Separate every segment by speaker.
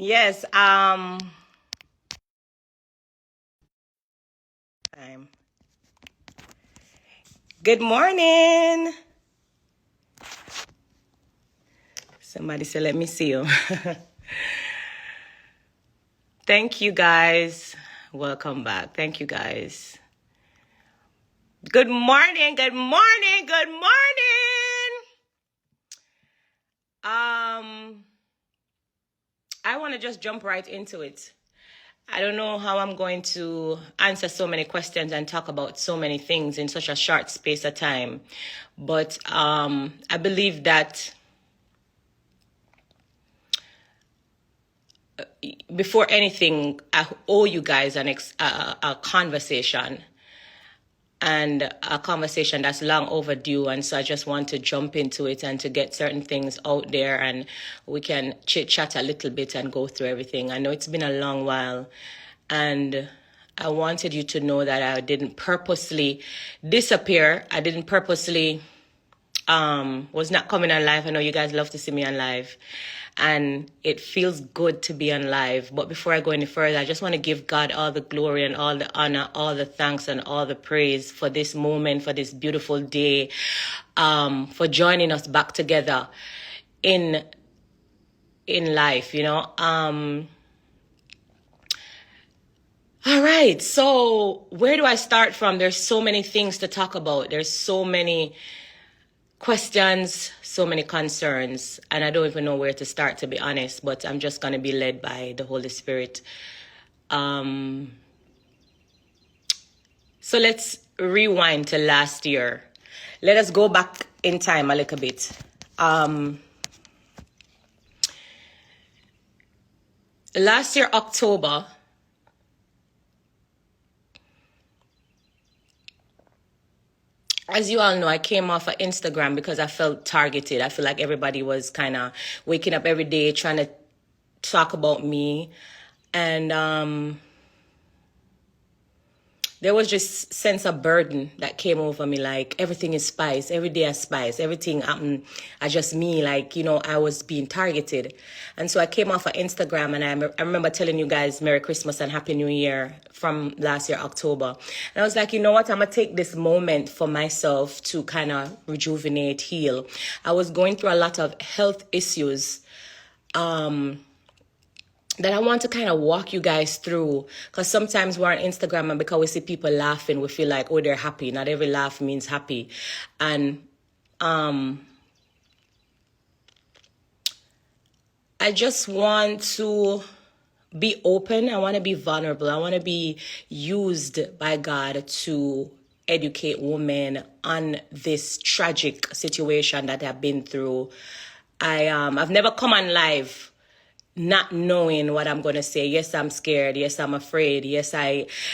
Speaker 1: Yes. Time. Good morning. Somebody said, let me see you. Thank you, guys. Welcome back. Thank you, guys. Good morning. Good morning. Good morning. I want to just jump right into it. I don't know how I'm going to answer so many questions and talk about so many things in such a short space of time. But I believe that before anything, I owe you guys a conversation, and a conversation that's long overdue. And so I just want to jump into it and to get certain things out there, and we can chit chat a little bit and go through everything. I know it's been a long while, and I wanted you to know that I didn't purposely disappear. I didn't purposely was not coming on live. I know you guys love to see me on live, and it feels good to be on live. But before I go any further, I just want to give God all the glory and all the honor, all the thanks and all the praise for this moment, for this beautiful day, for joining us back together in life, you know. All right, so where do I start from? There's so many things to talk about. There's so many questions, so many concerns, and I don't even know where to start, to be honest, but I'm just going to be led by the Holy Spirit. So let's rewind to last year. Let us go back in time a little bit. Last year, October, as you all know, I came off of Instagram because I felt targeted. I feel like everybody was kind of waking up every day trying to talk about me. And there was just sense of burden that came over me, like everything is spice, every day I spice, everything I just me, like, you know, I was being targeted. And so I came off of Instagram, and I remember telling you guys Merry Christmas and Happy New Year from last year, October. And I was like, you know what, I'm going to take this moment for myself to kind of rejuvenate, heal. I was going through a lot of health issues, that I want to kind of walk you guys through, because sometimes we're on Instagram and because we see people laughing, we feel like, oh, they're happy. Not every laugh means happy. And I just want to be open. I want to be vulnerable. I want to be used by God to educate women on this tragic situation that I've been through. I've never come on live not knowing what I'm going to say. Yes, I'm scared. Yes, I'm afraid.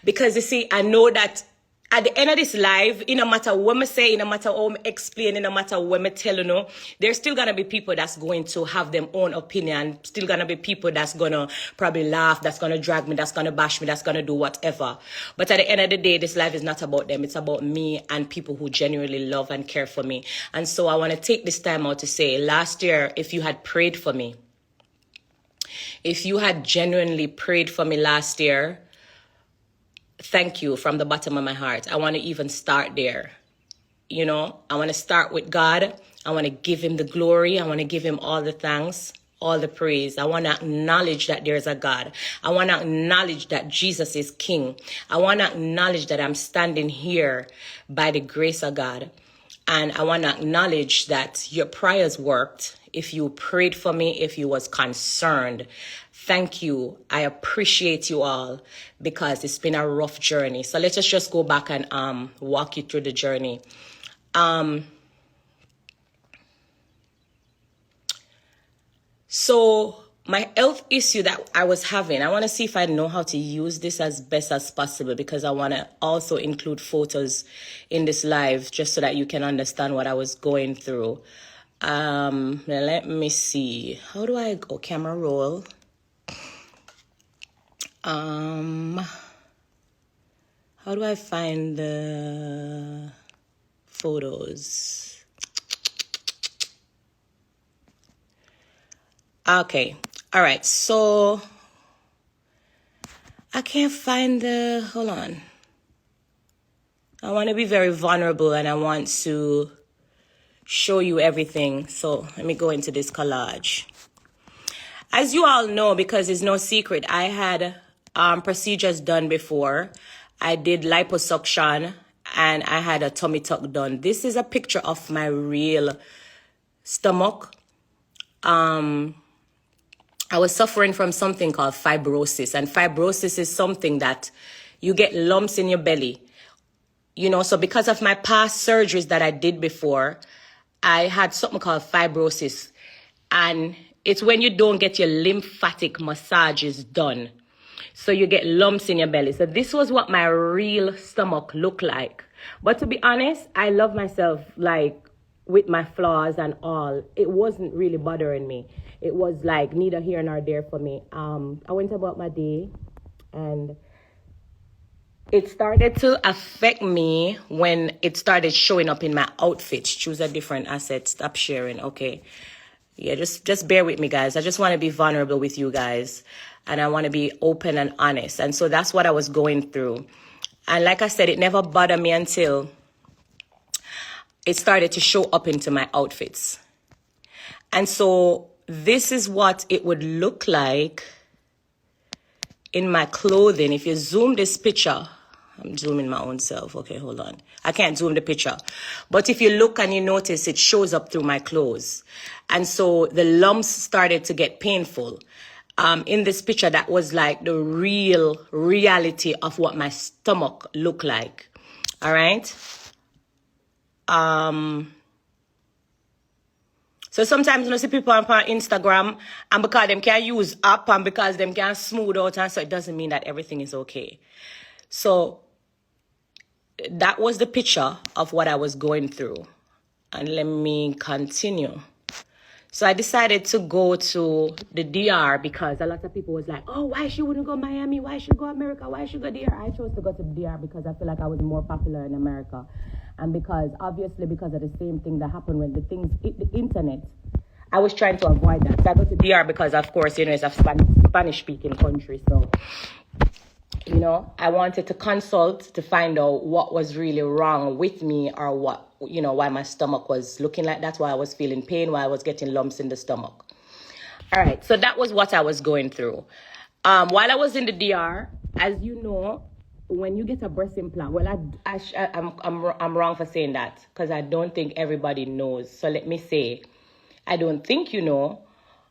Speaker 1: Because you see, I know that at the end of this live, no matter what I say, no matter how I explain, no matter what I tell you, know, there's still going to be people that's going to have their own opinion. Still going to be people that's going to probably laugh, that's going to drag me, that's going to bash me, that's going to do whatever. But at the end of the day, this life is not about them. It's about me and people who genuinely love and care for me. And so I want to take this time out to say, last year, if you had prayed for me, if you had genuinely prayed for me last year, thank you from the bottom of my heart. I want to even start there. You know, I want to start with God. I want to give him the glory. I want to give him all the thanks, all the praise. I want to acknowledge that there's a God. I want to acknowledge that Jesus is King. I want to acknowledge that I'm standing here by the grace of God. And I want to acknowledge that your prayers worked. If you prayed for me, if you was concerned, thank you. I appreciate you all, because it's been a rough journey. So let's just go back and walk you through the journey. So my health issue that I was having, I want to see if I know how to use this as best as possible, because I want to also include photos in this live just so that you can understand what I was going through. Let me see. How do I go? Camera roll. How do I find the photos? Okay. All right, so I can't find the, hold on. I want to be very vulnerable and I want to show you everything. So let me go into this collage. As you all know, because it's no secret, I had procedures done before. I did liposuction and I had a tummy tuck done. This is a picture of my real stomach. I was suffering from something called fibrosis, and fibrosis is something that you get lumps in your belly. You know, so because of my past surgeries that I did before, I had something called fibrosis. And it's when you don't get your lymphatic massages done. So you get lumps in your belly. So this was what my real stomach looked like. But to be honest, I love myself, like, with my flaws and all. It wasn't really bothering me. It was like neither here nor there for me. I went about my day and it started to affect me when it started showing up in my outfits. Choose a different asset. Stop sharing. Okay. Yeah, just bear with me, guys. I just want to be vulnerable with you guys. And I want to be open and honest. And so that's what I was going through. And like I said, it never bothered me until it started to show up into my outfits. And so this is what it would look like in my clothing. If you zoom this picture, I'm zooming my own self. Okay, hold on. I can't zoom the picture. But if you look and you notice, it shows up through my clothes. And so the lumps started to get painful. In this picture, that was like the real reality of what my stomach looked like. All right. So sometimes you see people on Instagram, and because them can't use app and because them can't smooth out, and so it doesn't mean that everything is okay. So that was the picture of what I was going through. And let me continue. So I decided to go to the DR because a lot of people was like, oh, why she wouldn't go Miami? Why should go America? Why should go DR? I chose to go to the DR because I feel like I was more popular in America. And because, obviously, because of the same thing that happened when the things hit the internet, I was trying to avoid that. So I go to DR because, of course, you know, it's a Spanish-speaking country. So, you know, I wanted to consult to find out what was really wrong with me or what, you know, why my stomach was looking like that, why I was feeling pain, why I was getting lumps in the stomach. All right, so that was what I was going through. While I was in the DR, as you know, when you get a breast implant, well, I'm wrong for saying that because I don't think everybody knows. So let me say, I don't think you know,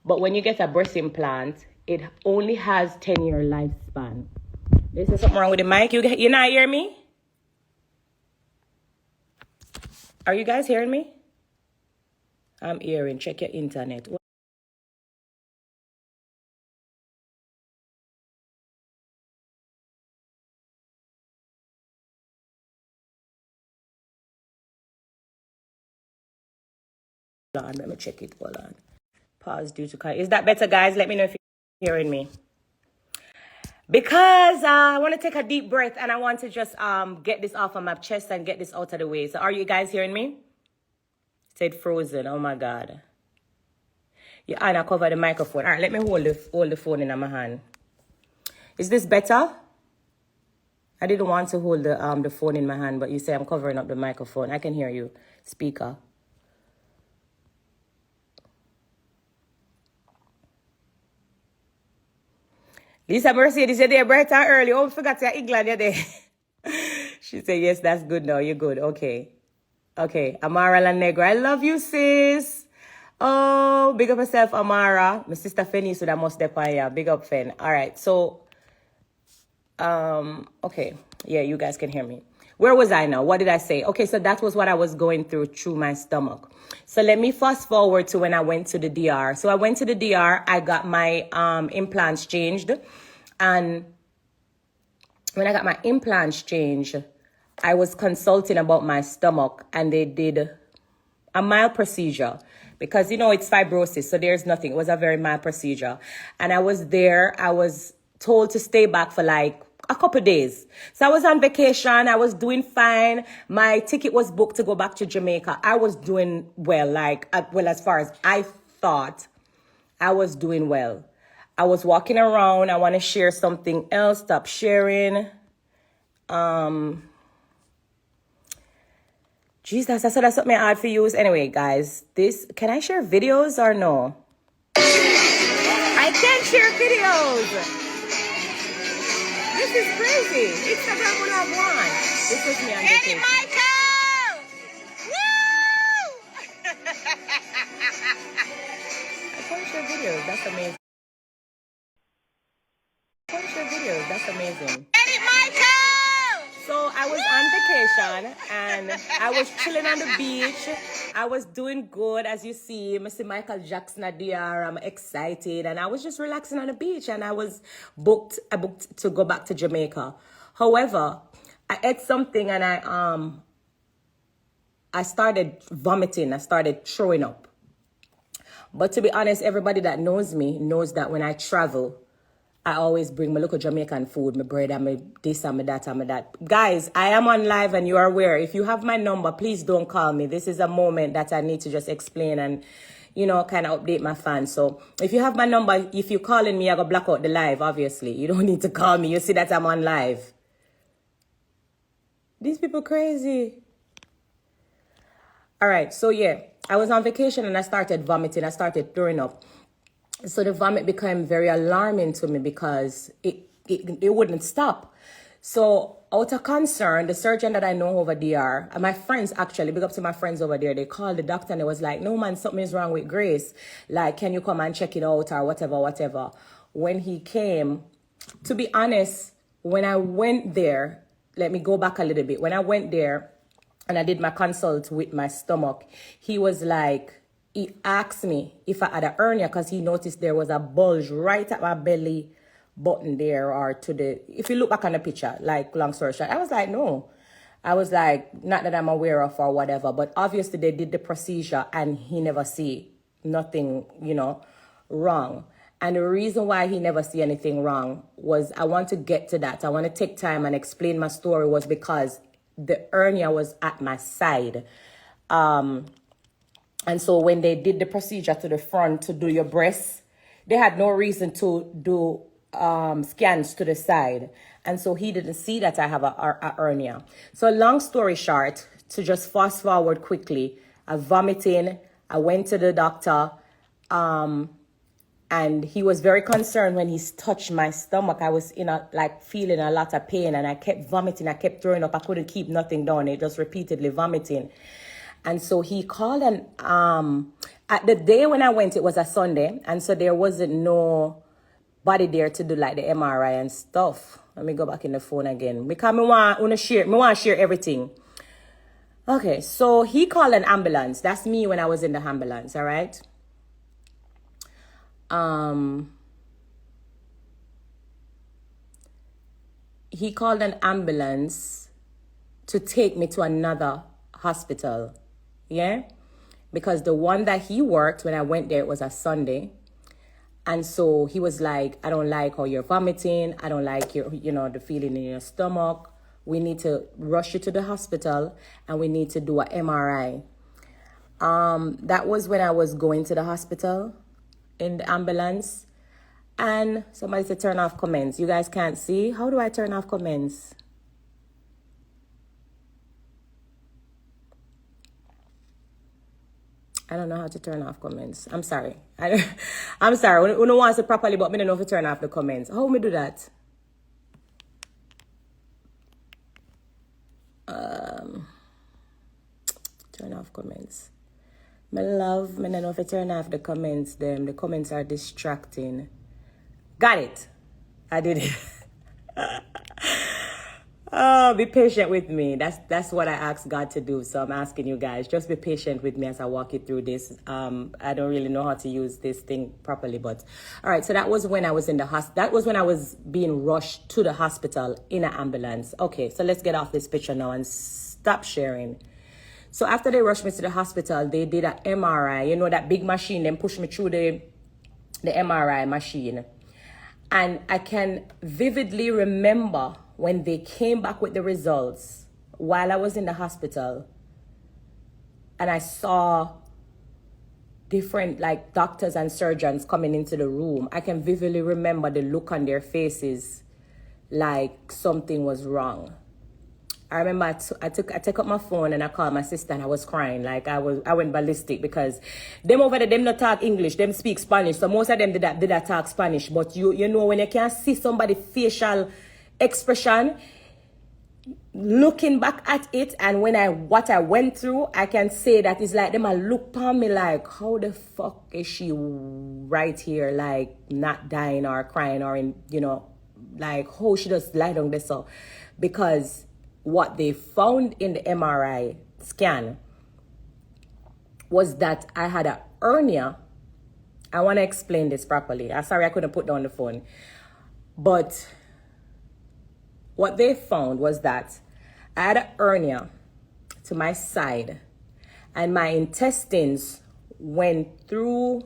Speaker 1: but when you get a breast implant, it only has 10-year lifespan. Is there something wrong with the mic? You not hear me? Are you guys hearing me? I'm hearing. Check your internet. Hold on, let me check it. Hold on. Pause due to... Is that better, guys? Let me know if you're hearing me. Because I want to take a deep breath and I want to just get this off of my chest and get this out of the way. So are you guys hearing me? It said frozen. Oh, my God. Yeah, and I cover the microphone. All right, let me hold the phone in my hand. Is this better? I didn't want to hold the phone in my hand, but you say I'm covering up the microphone. I can hear you. Speaker. Lisa Mercedes, you're there bright and early. Oh, I forgot you're England, you're there. She said, yes, that's good now. You're good. Okay. Okay. Amara La Negra, I love you, sis. Oh, big up yourself, Amara. My sister Fenny, so that must depend. Yeah, big up, Fen. All right. So, okay. Yeah, you guys can hear me. Where was I now? What did I say? Okay, so that was what I was going through my stomach. So let me fast forward to when I went to the DR. So I went to the DR. I got my implants changed. And when I got my implants changed, I was consulting about my stomach. And they did a mild procedure. Because, you know, it's fibrosis, so there's nothing. It was a very mild procedure. And I was there. I was told to stay back for like a couple of days. So I was on vacation. I was doing fine. My ticket was booked to go back to Jamaica. I was doing well, as far as I thought, I was doing well. I was walking around. I want to share something else. Stop sharing. Jesus, I said that's something I had for you. Anyway, guys, can I share videos or no? I can't share videos. This is crazy. Instagram will have one. This was me on vacation. Michael! Woo! I can't share videos. That's amazing. That's amazing. Eddie Michael! So I was on vacation and I was chilling on the beach. I was doing good, as you see. Mr. Michael Jackson there. I'm excited, and I was just relaxing on the beach. And I booked to go back to Jamaica. However, I ate something and I started vomiting. I started throwing up. But to be honest, everybody that knows me knows that when I travel, I always bring my local Jamaican food, my bread, and my this and my that and my that. Guys, I am on live and you are aware. If you have my number, please don't call me. This is a moment that I need to just explain and, kind of update my fans. So if you have my number, if you're calling me, I go block out the live, obviously. You don't need to call me. You see that I'm on live. These people crazy. All right, so yeah, I was on vacation and I started vomiting. I started throwing up. So the vomit became very alarming to me because it wouldn't stop. So out of concern, the surgeon that I know over there, and my friends actually, big up to my friends over there, they called the doctor and they was like, no man, something is wrong with Grace. Like, can you come and check it out or whatever. When he came, to be honest, when I went there, let me go back a little bit. When I went there and I did my consult with my stomach, he was like, he asked me if I had a hernia because he noticed there was a bulge right at my belly button there or if you look back on the picture, like long story short, I was like, no. I was like, not that I'm aware of or whatever, but obviously they did the procedure and he never see nothing, wrong. And the reason why he never see anything wrong was, I want to get to that. I want to take time and explain my story, was because the hernia was at my side. And so when they did the procedure to the front to do your breasts, they had no reason to do scans to the side. And so he didn't see that I have a hernia. So long story short, to just fast forward quickly, I vomiting. I went to the doctor and he was very concerned when he touched my stomach. I was feeling a lot of pain and I kept vomiting. I kept throwing up. I couldn't keep nothing down. It just repeatedly vomiting. And so he called and at the day when I went, it was a Sunday. And so there wasn't nobody there to do like the MRI and stuff. Let me go back in the phone again. Because I want to share everything. Okay, so he called an ambulance. That's me when I was in the ambulance, all right? He called an ambulance to take me to another hospital. Yeah, because the one that he worked when I went there, it was a Sunday. And so he was like, I don't like how you're vomiting. I don't like your, the feeling in your stomach. We need to rush you to the hospital and we need to do an MRI. That was when I was going to the hospital in the ambulance. And somebody said turn off comments. You guys can't see. How do I turn off comments? I don't know how to turn off comments. I'm sorry. I'm sorry. We don't want to properly, but I don't know if to turn off the comments. How do we do that? Turn off comments. My love, I don't know if I turn off the comments. The comments are distracting. Got it. I did it. Oh, be patient with me. That's what I asked God to do. So I'm asking you guys, just be patient with me as I walk you through this. I don't really know how to use this thing properly, but all right. So that was when I was in the that was when I was being rushed to the hospital in an ambulance. Okay, so let's get off this picture now and stop sharing. So after they rushed me to the hospital, they did an MRI. That big machine. Then pushed me through the MRI machine, and I can vividly remember when they came back with the results while I was in the hospital and I saw different like doctors and surgeons coming into the room. I can vividly remember the look on their faces like something was wrong. I remember I took up my phone and I called my sister and I was crying. Like I went ballistic because them over there, them not talk English, them speak Spanish. So most of them did that talk Spanish. But you know when you can't see somebody's facial expression, looking back at it, and what I went through, I can say that it's like them a look upon me like, how the fuck is she right here, like not dying or crying or in, you know, like how she just lie down there. So because what they found in the MRI scan was that I had a hernia. I want to explain this properly. I'm sorry I couldn't put down the phone. But what they found was that I had a hernia to my side and my intestines went through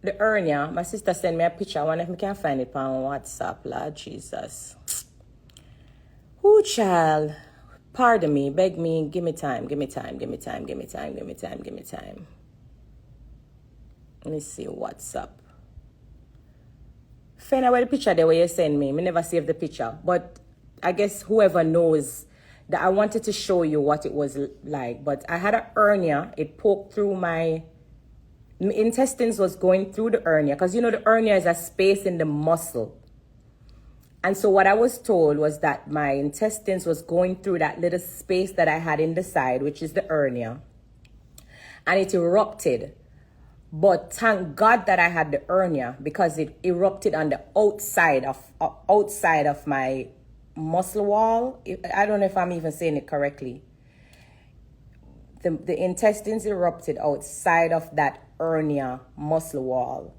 Speaker 1: the hernia. My sister sent me a picture. I wonder if I can find it on WhatsApp. Lord Jesus. Ooh, child. Pardon me. Beg me. Give me time. Give me time. Give me time. Give me time. Give me time. Give me time. Let me see WhatsApp. Find out where the picture there where you send me. Me never saved the picture. But I guess whoever knows that I wanted to show you what it was like. But I had a hernia. It poked through my intestines was going through the hernia. Because you know the hernia is a space in the muscle. And so what I was told was that my intestines was going through that little space that I had in the side, which is the hernia. And it erupted. But thank God that I had the hernia because it erupted on the outside of my muscle wall. I don't know if I'm even saying it correctly. The intestines erupted outside of that hernia muscle wall.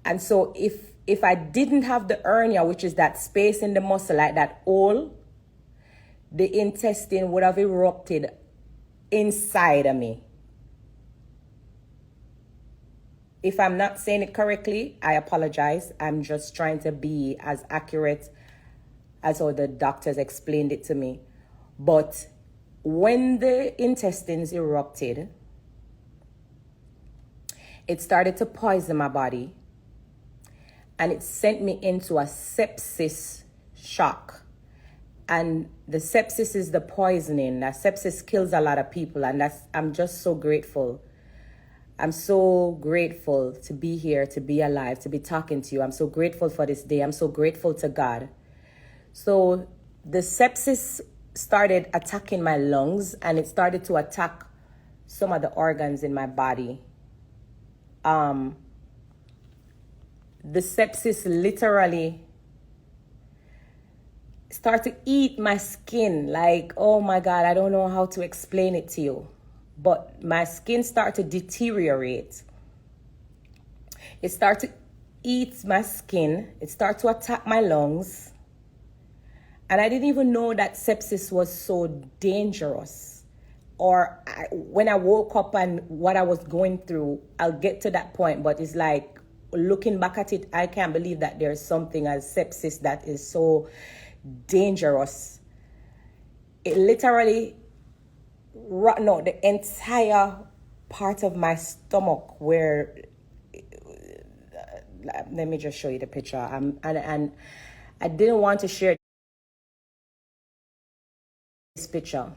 Speaker 1: And so if I didn't have the hernia, which is that space in the muscle, like that hole, the intestine would have erupted inside of me. If I'm not saying it correctly, I apologize. I'm just trying to be as accurate as how the doctors explained it to me. But when the intestines erupted, it started to poison my body. And it sent me into a sepsis shock. And the sepsis is the poisoning. That sepsis kills a lot of people. And I'm just so grateful. I'm so grateful to be here, to be alive, to be talking to you. I'm so grateful for this day. I'm so grateful to God. So the sepsis started attacking my lungs and it started to attack some of the organs in my body. The sepsis literally started to eat my skin. Like, oh my God, I don't know how to explain it to you. But my skin started to deteriorate. It started to eat my skin. It started to attack my lungs. And I didn't even know that sepsis was so dangerous. Or when I woke up and what I was going through, I'll get to that point. But it's like, looking back at it, I can't believe that there's something as sepsis that is so dangerous. It literally... No, the entire part of my stomach where, let me just show you the picture. And I didn't want to share this picture